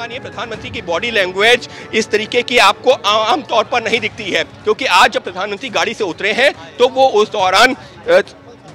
मानिए प्रधानमंत्री की बॉडी लैंग्वेज इस तरीके की आपको आम तौर पर नहीं दिखती है, क्योंकि आज जब प्रधानमंत्री गाड़ी से उतरे हैं तो वो उस दौरान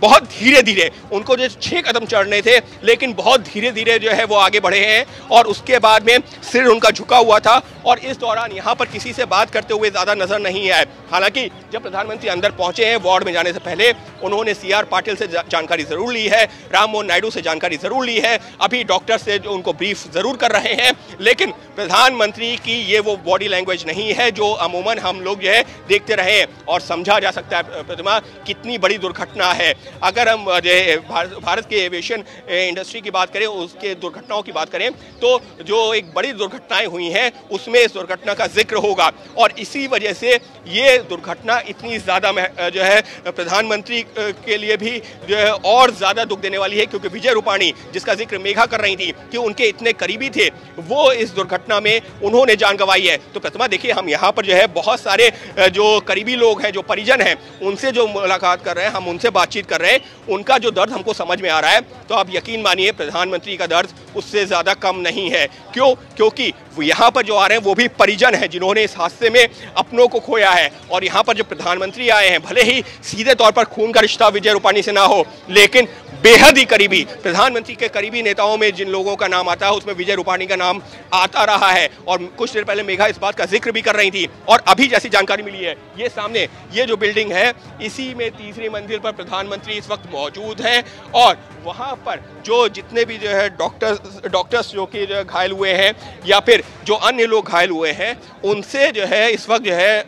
बहुत धीरे धीरे, उनको जो 6 कदम चढ़ने थे लेकिन बहुत धीरे धीरे जो है वो आगे बढ़े हैं, और उसके बाद में सिर उनका झुका हुआ था और इस दौरान यहाँ पर किसी से बात करते हुए ज़्यादा नजर नहीं आए। हालांकि जब प्रधानमंत्री अंदर पहुंचे हैं वार्ड में जाने से पहले उन्होंने CR पाटिल से जानकारी ज़रूर ली है, राम मोहन नायडू से जानकारी ज़रूर ली है, अभी डॉक्टर से जो उनको ब्रीफ ज़रूर कर रहे हैं, लेकिन प्रधानमंत्री की ये वो बॉडी लैंग्वेज नहीं है जो अमूमन हम लोग जो है देखते रहे हैं। और समझा जा सकता है प्रतिमा कितनी बड़ी दुर्घटना है। अगर हम भारत के एविएशन इंडस्ट्री की बात करें, उसके दुर्घटनाओं की बात करें, तो जो एक बड़ी दुर्घटनाएं हुई हैं उसमें इस दुर्घटना का जिक्र होगा, और इसी वजह से ये दुर्घटना इतनी ज़्यादा जो है प्रधानमंत्री के लिए भी जो है और ज़्यादा दुख देने वाली है, क्योंकि विजय रूपाणी जिसका जिक्र मेघा कर रही थी कि उनके इतने करीबी थे, वो इस दुर्घटना में उन्होंने जान गंवाई है। तो प्रतिमा देखिए, हम यहाँ पर जो है बहुत सारे जो करीबी लोग हैं, जो परिजन हैं, उनसे जो मुलाकात कर रहे हैं, हम उनसे बातचीत कर रहे हैं, उनका जो दर्द हमको समझ में आ रहा है, तो आप यकीन मानिए प्रधानमंत्री का दर्द उससे ज़्यादा कम नहीं है। क्यों? क्योंकि यहाँ पर जो आ रहे हैं वो भी परिजन हैं जिन्होंने इस हादसे में अपनों को खोया है, और यहाँ पर जो प्रधानमंत्री आए हैं, भले ही सीधे तौर पर खून का रिश्ता विजय रूपाणी से ना हो, लेकिन बेहद ही करीबी प्रधानमंत्री के करीबी नेताओं में जिन लोगों का नाम आता है उसमें विजय रूपाणी का नाम आता रहा है। और कुछ देर पहले मेघा इस बात का जिक्र भी कर रही थी, और अभी जैसी जानकारी मिली है, ये सामने ये जो बिल्डिंग है, इसी में तीसरी मंजिल पर प्रधानमंत्री इस वक्त मौजूद हैं, और वहाँ पर जो जितने भी जो है डॉक्टर्स जो कि जो घायल हुए हैं या फिर जो अन्य लोग घायल हुए हैं, उनसे जो है इस वक्त जो है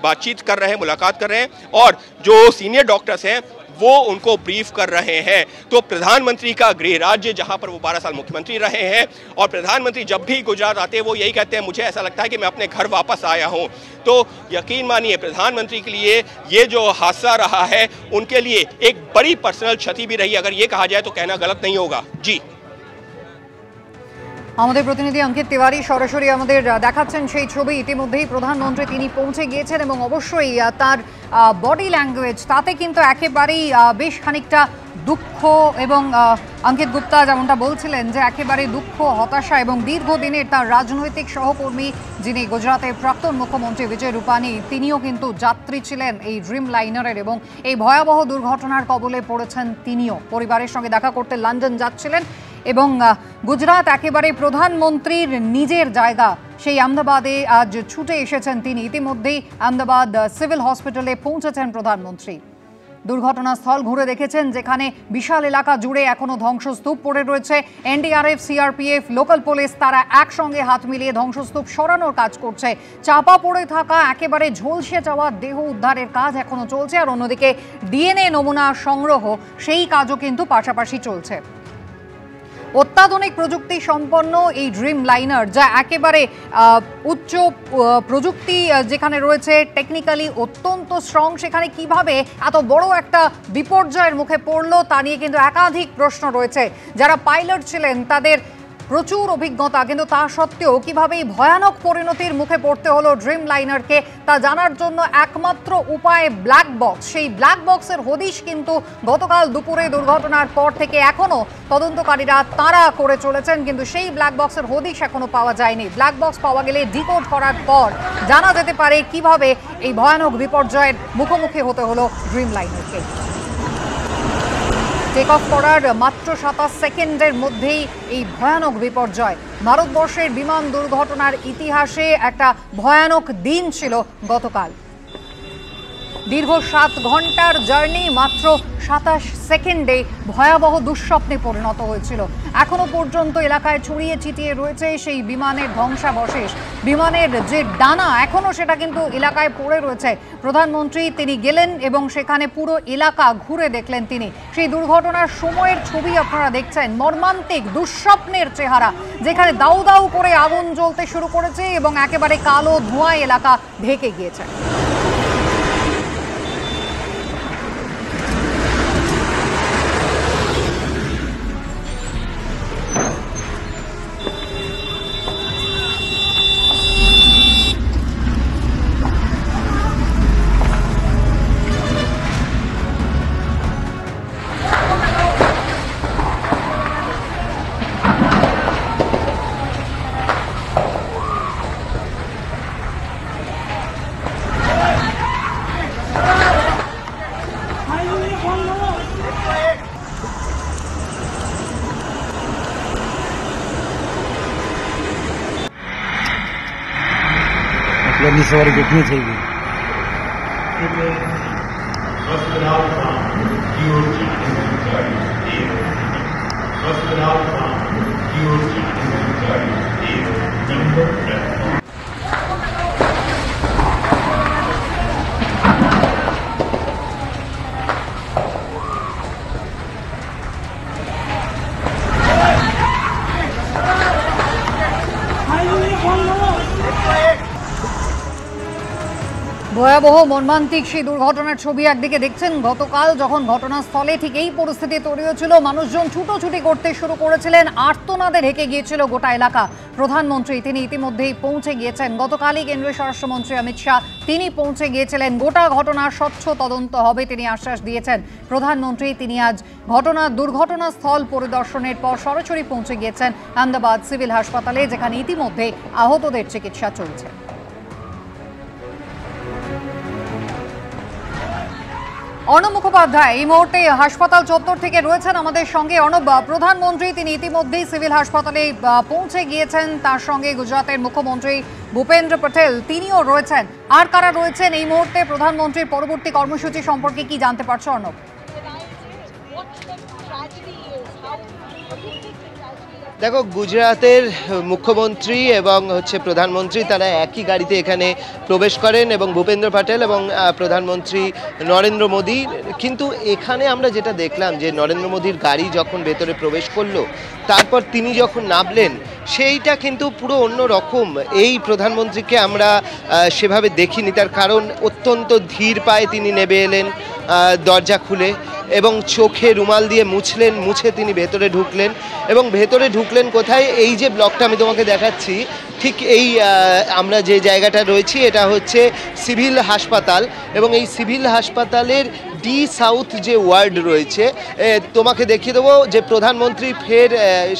बातचीत कर रहे हैं, मुलाकात कर रहे हैं, और जो सीनियर डॉक्टर्स हैं वो उनको ब्रीफ कर रहे हैं। तो प्रधानमंत्री का गृह राज्य, जहां पर वो 12 साल मुख्यमंत्री रहे हैं, और प्रधानमंत्री जब भी गुजरात आते हैं वो यही कहते हैं, मुझे ऐसा लगता है कि मैं अपने घर वापस आया हूं। तो यकीन मानिए प्रधानमंत्री के लिए ये जो हादसा रहा है, उनके लिए एक बड़ी पर्सनल क्षति भी रही, अगर ये कहा जाए तो कहना गलत नहीं होगा। जी, আমাদের প্রতিনিধি অঙ্কিত তিওয়ারি সরাসরি আমাদের দেখাচ্ছেন সেই ছবি। ইতিমধ্যেই প্রধানমন্ত্রী তিনি পৌঁছে গিয়েছেন এবং অবশ্যই তার বডি ল্যাঙ্গুয়েজ তাতে কিন্তু একেবারেই বেশ খানিকটা দুঃখ, এবং অঙ্কিত গুপ্তা যেমনটা বলছিলেন যে একেবারে দুঃখ, হতাশা, এবং দীর্ঘদিনের তার রাজনৈতিক সহকর্মী যিনি গুজরাটের প্রাক্তন মুখ্যমন্ত্রী বিজয় রূপানী, তিনিও কিন্তু যাত্রী ছিলেন এই ড্রিম লাইনারের, এবং এই ভয়াবহ দুর্ঘটনার কবলে পড়েছেন তিনিও। পরিবারের সঙ্গে দেখা করতে লন্ডন যাচ্ছিলেন, এবং গুজরাট একেবারে প্রধানমন্ত্রীর নিজের জায়গা সেই আহমেদাবাদে আজ ছুটে এসেছেন তিনি। ইতিমধ্যেই আহমেদাবাদ সিভিল হসপিটালে পৌঁছেছেন প্রধানমন্ত্রী। দুর্ঘটনাস্থল ঘুরে দেখেছেন, যেখানে বিশাল এলাকা জুড়ে এখনো ধ্বংসস্তূপ পড়ে রয়েছে। NDRF, CRPF, লোকাল পুলিশ তারা একসঙ্গে হাত মিলিয়ে ধ্বংসস্তূপ সরানোর কাজ করছে। চাপা পড়ে থাকা একেবারে ঝলসে যাওয়া দেহ উদ্ধারের কাজ এখনো চলছে, আর অন্যদিকে DNA নমুনা সংগ্রহ সেই কাজও কিন্তু পাশাপাশি চলছে। অত্যাধুনিক প্রযুক্তি সম্পন্ন এই ড্রিম লাইনার, যা একেবারে উচ্চ প্রযুক্তি যেখানে রয়েছে, টেকনিক্যালি অত্যন্ত স্ট্রং, সেখানে কিভাবে এত বড় একটা বিপর্যয়ের মুখে পড়লো তা নিয়ে কিন্তু একাধিক প্রশ্ন রয়েছে। যারা পাইলট ছিলেন তাদের প্রচুর অভিজ্ঞতা, কিন্তু তা সত্ত্বেও কিভাবে এই ভয়ানক পরিণতির মুখে পড়তে হলো ড্রিম লাইনারকে, তা জানার জন্য একমাত্র উপায় ব্ল্যাক বক্স। সেই ব্ল্যাক বক্সের হদিশ কিন্তু গতকাল দুপুরে দুর্ঘটনার পর থেকে এখনো তদন্তকারীরা তাড়া করে চলেছেন, কিন্তু সেই ব্ল্যাক বক্সের হদিশ এখনো পাওয়া যায়নি। ব্ল্যাক বক্স পাওয়া গেলে ডিকোড করার পর জানা যেতে পারে কিভাবে এই ভয়ানক বিপর্যয়ের মুখোমুখি হতে হলো ড্রিম লাইনারকে। টেক অফ করার মাত্র 27 সেকেন্ডের মধ্যেই এই ভয়ানক বিপর্যয়। ভারতবর্ষের বিমান দুর্ঘটনার ইতিহাসে একটা ভয়ানক দিন ছিল গতকাল। দীর্ঘ 7 ঘন্টার জার্নি মাত্র 27 সেকেন্ডে ভয়াবহ দুঃস্বপ্নে পরিণত হয়েছিল। এখনো পর্যন্ত এলাকায় ছড়িয়ে ছিটিয়ে রয়েছে সেই বিমানের ধ্বংসাবশেষ। বিমানের যে ডানা এখনো সেটা কিন্তু এলাকায় পড়ে রয়েছে। প্রধানমন্ত্রী তিনি গেলেন এবং সেখানে পুরো এলাকা ঘুরে দেখলেন তিনি। সেই দুর্ঘটনার সময়ের ছবি আপনারা দেখছেন, মর্মান্তিক দুঃস্বপ্নের চেহারা, যেখানে দাউ দাউ করে আগুন জ্বলতে শুরু করেছে এবং একেবারে কালো ধোঁয়া এলাকা ঢেকে গিয়েছে। गर्मी सवारी देखनी चाहिए। ভয়াবহ মর্মান্তিক সেই দুর্ঘটনার ছবি একদিকে দেখছেন, গতকাল যখন ঘটনাস্থলে ঠিক এই পরিস্থিতি তৈরি হয়েছিল, মানুষজন ছুটোছুটি করতে শুরু করেছিলেন, আর্তনাদে ঢেকে গিয়েছিল গোটা এলাকা। প্রধানমন্ত্রী তিনি ইতিমধ্যেই পৌঁছে গিয়েছেন। গতকালই কেন্দ্রীয় স্বরাষ্ট্রমন্ত্রী অমিত শাহ তিনি পৌঁছে গিয়েছিলেন। গোটা ঘটনার স্বচ্ছ তদন্ত হবে তিনি আশ্বাস দিয়েছেন। প্রধানমন্ত্রী তিনি আজ দুর্ঘটনাস্থল পরিদর্শনের পর সরাসরি পৌঁছে গিয়েছেন আহমেদাবাদ সিভিল হাসপাতালে, যেখানে ইতিমধ্যে আহতদের চিকিৎসা চলছে। অর্ণব মুখোপাধ্যায় এই মুহূর্তে হাসপাতাল চত্বর থেকে রয়েছেন আমাদের সঙ্গে। অর্ণব, প্রধানমন্ত্রী তিনি ইতিমধ্যেই সিভিল হাসপাতালে পৌঁছে গিয়েছেন, তার সঙ্গে গুজরাটের মুখ্যমন্ত্রী ভূপেন্দ্র পটেল তিনিও রয়েছেন। আর কারা রয়েছেন এই মুহূর্তে? প্রধানমন্ত্রীর পরবর্তী কর্মসূচি সম্পর্কে কি জানতে পারছো অর্ণব? দেখো, গুজরাতের মুখ্যমন্ত্রী এবং প্রধানমন্ত্রী তারা একই গাড়িতে এখানে প্রবেশ করেন এবং ভূপেন্দ্র পটেল এবং প্রধানমন্ত্রী নরেন্দ্র মোদী। কিন্তু এখানে আমরা যেটা দেখলাম যে নরেন্দ্র মোদীর গাড়ি যখন ভেতরে প্রবেশ করলো, তারপর তিনি যখন নামলেন, সেইটা কিন্তু পুরো অন্য রকম। এই প্রধানমন্ত্রীকে আমরা সেভাবে দেখিনি, তার কারণ অত্যন্ত ধীর পায়ে তিনি নেমে এলেন দরজা খুলে এবং চোখে রুমাল দিয়ে মুছে তিনি ভেতরে ঢুকলেন। এবং ভেতরে ঢুকলেন কোথায়? এই যে ব্লকটা আমি তোমাকে দেখাচ্ছি, ঠিক এই আমরা যে জায়গাটা রয়েছি এটা হচ্ছে সিভিল হাসপাতাল, এবং এই সিভিল হাসপাতালের ডি সাউথ যে ওয়ার্ড রয়েছে, তোমাকে দেখিয়ে দেবো যে প্রধানমন্ত্রী ফের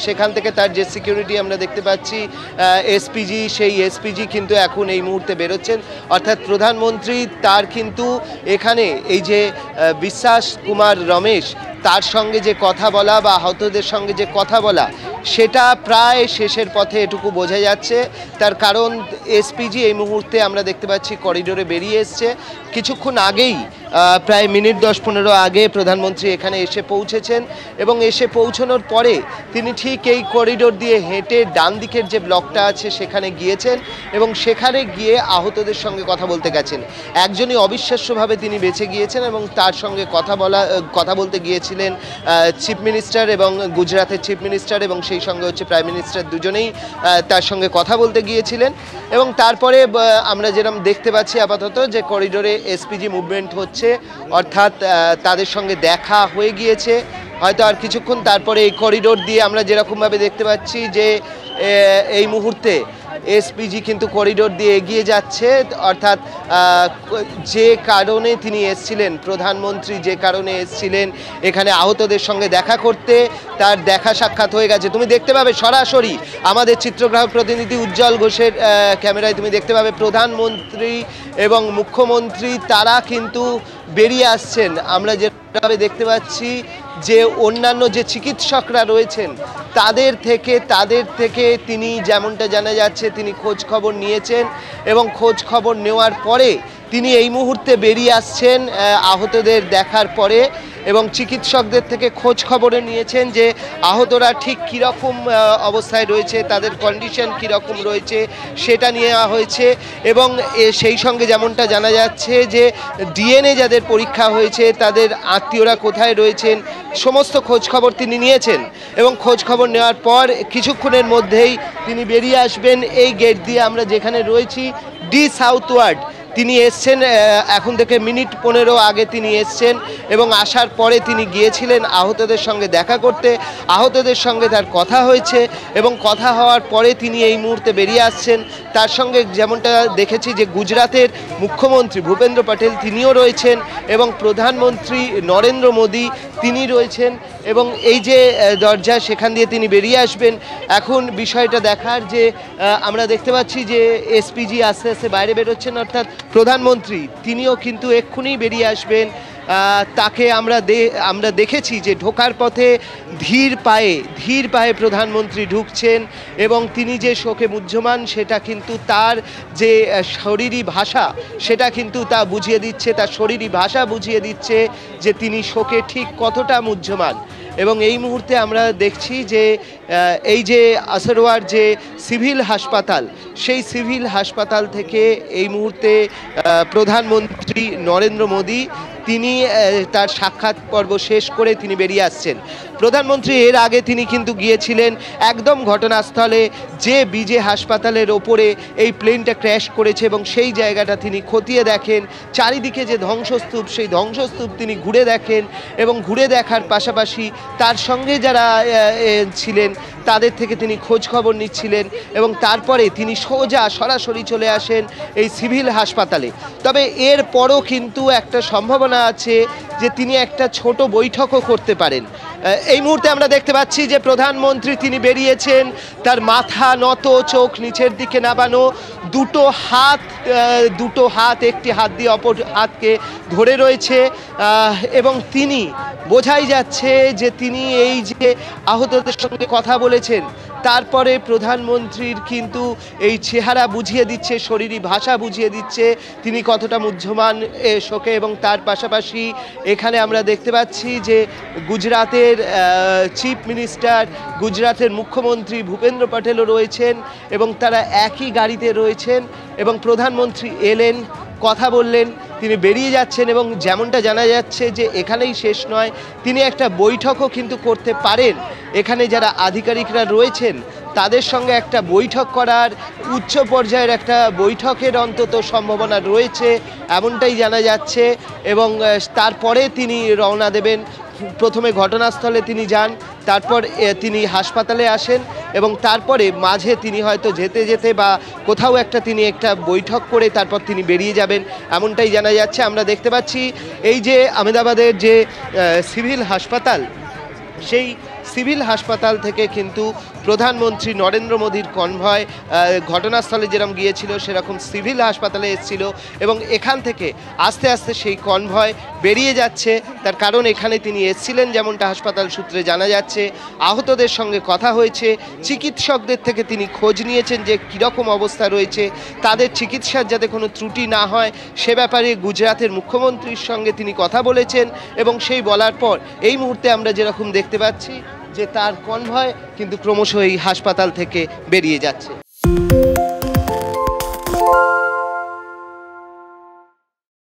সেখান থেকে তার যে সিকিউরিটি আমরা দেখতে পাচ্ছি এসপিজি, সেই এসপিজি কিন্তু এখন এই মুহূর্তে বেরোচ্ছেন। অর্থাৎ প্রধানমন্ত্রী তার কিন্তু এখানে এই যে বিশ্বাস কুমার রমেশ তার সঙ্গে যে কথা বলা বা আহতদের সঙ্গে যে কথা বলা, সেটা প্রায় শেষের পথে এটুকু বোঝা যাচ্ছে। তার কারণ এসপিজি এই মুহূর্তে আমরা দেখতে পাচ্ছি করিডোরে বেরিয়ে এসছে। কিছুক্ষণ আগেই প্রায় মিনিট 10-15 আগে প্রধানমন্ত্রী এখানে এসে পৌঁছেছেন এবং এসে পৌঁছানোর পরে তিনি ঠিক এই করিডোর দিয়ে হেঁটে ডান দিকের যে ব্লকটা আছে সেখানে গিয়েছেন এবং সেখানে গিয়ে আহতদের সঙ্গে কথা বলতে গেছেন। একজনই অবিশ্বাস্যভাবে তিনি বেঁচে গিয়েছেন এবং তার সঙ্গে কথা বলতে গিয়েছিলেন চিফ মিনিস্টার এবং গুজরাটের চিফ মিনিস্টার এবং সেই সঙ্গে প্রাইম মিনিস্টার, দুজনেই তার সঙ্গে কথা বলতে গিয়েছিলেন। এবং তারপরে আমরা যেরকম দেখতে পাচ্ছি আপাতত যে করিডোরে এসপিজি মুভমেন্ট হচ্ছে, অর্থাৎ তাদের সঙ্গে দেখা হয়ে গিয়েছে। হয়তো আর কিছুক্ষণ তারপরে এই করিডোর দিয়ে আমরা যেরকমভাবে দেখতে পাচ্ছি যে এই মুহূর্তে এসপিজি কিন্তু করিডোর দিয়ে এগিয়ে যাচ্ছে। অর্থাৎ যে কারণে তিনি এসেছিলেন, প্রধানমন্ত্রী যে কারণে এসেছিলেন এখানে আহতদের সঙ্গে দেখা করতে, তার দেখা সাক্ষাৎ হয়ে গেছে। তুমি দেখতে পাবে সরাসরি আমাদের চিত্রগ্রাহক প্রতিনিধি উজ্জ্বল ঘোষের ক্যামেরায় তুমি দেখতে পাবে প্রধানমন্ত্রী এবং মুখ্যমন্ত্রী তারা কিন্তু বেরিয়ে আসছেন। আমরা যেভাবে দেখতে পাচ্ছি যে অন্যান্য যে চিকিৎসকরা রয়েছেন তাদের থেকে তিনি, যেমনটা জানা যাচ্ছে, তিনি খোঁজ খবর নিয়েছেন এবং খোঁজ খবর নেওয়ার পরে তিনি এই মুহূর্তে বেরিয়ে আসছেন আহতদের দেখার পরে এবং চিকিৎসকদের থেকে খোঁজ খবরে নিয়েছেন যে আহতরা ঠিক কীরকম অবস্থায় রয়েছে, তাদের কন্ডিশন কীরকম রয়েছে সেটা নেওয়া হয়েছে। এবং সেই সঙ্গে যেমনটা জানা যাচ্ছে যে ডিএনএ যাদের পরীক্ষা হয়েছে তাদের আত্মীয়রা কোথায় রয়েছেন সমস্ত খোঁজ খবর তিনি নিয়েছেন এবং খোঁজ খবর নেওয়ার পর কিছুক্ষণের মধ্যেই তিনি বেরিয়ে আসবেন এই গেট দিয়ে। আমরা যেখানে রয়েছি ডি সাউথ ওয়ার্ড, তিনি এসছেন এখন থেকে মিনিট 15 আগে তিনি এসছেন এবং আসার পরে তিনি গিয়েছিলেন আহতদের সঙ্গে দেখা করতে। আহতদের সঙ্গে তার কথা হয়েছে এবং কথা হওয়ার পরে তিনি এই মুহূর্তে বেরিয়ে আসছেন। তার সঙ্গে যেমনটা দেখেছি যে গুজরাটের মুখ্যমন্ত্রী ভূপেন্দ্র পটেল তিনিও রয়েছেন এবং প্রধানমন্ত্রী নরেন্দ্র মোদী তিনি রয়েছেন এবং এই যে দরজা সেখান দিয়ে তিনি বেরিয়ে আসবেন। এখন বিষয়টা দেখার যে আমরা দেখতে পাচ্ছি যে এসপিজি আস্তে আস্তে বাইরে বেরোচ্ছেন, অর্থাৎ প্রধানমন্ত্রী তিনিও কিন্তু এক্ষুনি বেরিয়ে আসবেন তাকে আমরা দেখেছি যে ঢোকার পথে ধীর পায়ে প্রধানমন্ত্রী ঢুকছেন এবং তিনি যে শোকে মুহ্যমান সেটা কিন্তু তার যে শরীরী ভাষা সেটা কিন্তু তা বুঝিয়ে দিচ্ছে, তার শরীরী ভাষা বুঝিয়ে দিচ্ছে যে তিনি শোকে ঠিক কতটা মুহ্যমান। এবং এই মুহূর্তে আমরা দেখছি যে এই যে আসরওয়ার যে সিভিল হাসপাতাল, সেই সিভিল হাসপাতাল থেকে এই মুহূর্তে প্রধানমন্ত্রী নরেন্দ্র মোদী তিনি তার সাক্ষাৎ পর্ব শেষ করে তিনি বেরিয়ে আসছেন। প্রধানমন্ত্রী এর আগে তিনি কিন্তু গিয়েছিলেন একদম ঘটনাস্থলে, যে বিজে হাসপাতালের ওপরে এই প্লেনটা ক্র্যাশ করেছে এবং সেই জায়গাটা তিনি খতিয়ে দেখেন, চারিদিকে যে ধ্বংসস্তূপ সেই ধ্বংসস্তূপ তিনি ঘুরে দেখেন এবং ঘুরে দেখার পাশাপাশি তার সঙ্গে যারা ছিলেন তাদের থেকে তিনি খোঁজ খবর নিচ্ছিলেন এবং তারপরে তিনি সরাসরি চলে আসেন এই সিভিল হাসপাতালে। তবে এর পরও কিন্তু একটা সম্ভাবনা আছে যে তিনি একটা ছোট বৈঠকও করতে পারেন। এই মুহূর্তে আমরা দেখতে পাচ্ছি যে প্রধানমন্ত্রী তিনি বেরিয়েছেন, তার মাথা নত, চোখ নিচের দিকে নামানো, দুটো হাত একটি হাত দিয়ে অপর হাতকে ধরে রয়েছে এবং তিনি বোঝাই যাচ্ছে যে তিনি এই যে আহতদের সঙ্গে কথা বলেছেন তারপরে প্রধানমন্ত্রীর কিন্তু এই চেহারা বুঝিয়ে দিচ্ছে, শরীরী ভাষা বুঝিয়ে দিচ্ছে তিনি কতটা মুহ্যমান শোকে। এবং তার পাশাপাশি এখানে আমরা দেখতে পাচ্ছি যে গুজরাতের চিফ মিনিস্টার, গুজরাতের মুখ্যমন্ত্রী ভূপেন্দ্র প্যাটেলও রয়েছেন এবং তারা একই গাড়িতে রয়েছেন এবং প্রধানমন্ত্রী এলেন, কথা বললেন, তিনি বেরিয়ে যাচ্ছেন এবং যেমনটা জানা যাচ্ছে যে এখানেই শেষ নয়, তিনি একটা বৈঠকও কিন্তু করতে পারেন। এখানে যারা আধিকারিকরা রয়েছেন তাদের সঙ্গে একটা বৈঠক করার, উচ্চ পর্যায়ের একটা বৈঠকের অন্তত সম্ভাবনা রয়েছে এমনটাই জানা যাচ্ছে এবং তারপরে তিনি রওনা দেবেন। প্রথমে ঘটনাস্থলে তিনি যান, তারপর তিনি হাসপাতালে আসেন এবং তারপরে মাঝে তিনি হয়তো যেতে বা কোথাও তিনি একটা বৈঠক করে তারপর তিনি বেরিয়ে যাবেন এমনটাই জানা যাচ্ছে। আমরা দেখতে পাচ্ছি এই যে আহমেদাবাদের যে সিভিল হাসপাতাল, সেই সিভিল হাসপাতাল থেকে কিন্তু প্রধানমন্ত্রী নরেন্দ্র মোদীর কনভয় ঘটনাস্থলে যেরকম গিয়েছিল সেরকম সিভিল হাসপাতালে এসেছিল এবং এখান থেকে আস্তে আস্তে সেই কনভয় বেরিয়ে যাচ্ছে। তার কারণ এখানে তিনি এসেছিলেন, যেমনটা হাসপাতাল সূত্রে জানা যাচ্ছে, আহতদের সঙ্গে কথা হয়েছে, চিকিৎসকদের থেকে তিনি খোঁজ নিয়েছেন যে কীরকম অবস্থা রয়েছে, তাদের চিকিৎসার যাতে কোনো ত্রুটি না হয় সে ব্যাপারে গুজরাতের মুখ্যমন্ত্রীর সঙ্গে তিনি কথা বলেছেন এবং সেই বলার পর এই মুহূর্তে আমরা যেরকম দেখতে পাচ্ছি যে তার কনভয় কিন্তু ক্রমশ এই হাসপাতাল থেকে বেরিয়ে যাচ্ছে।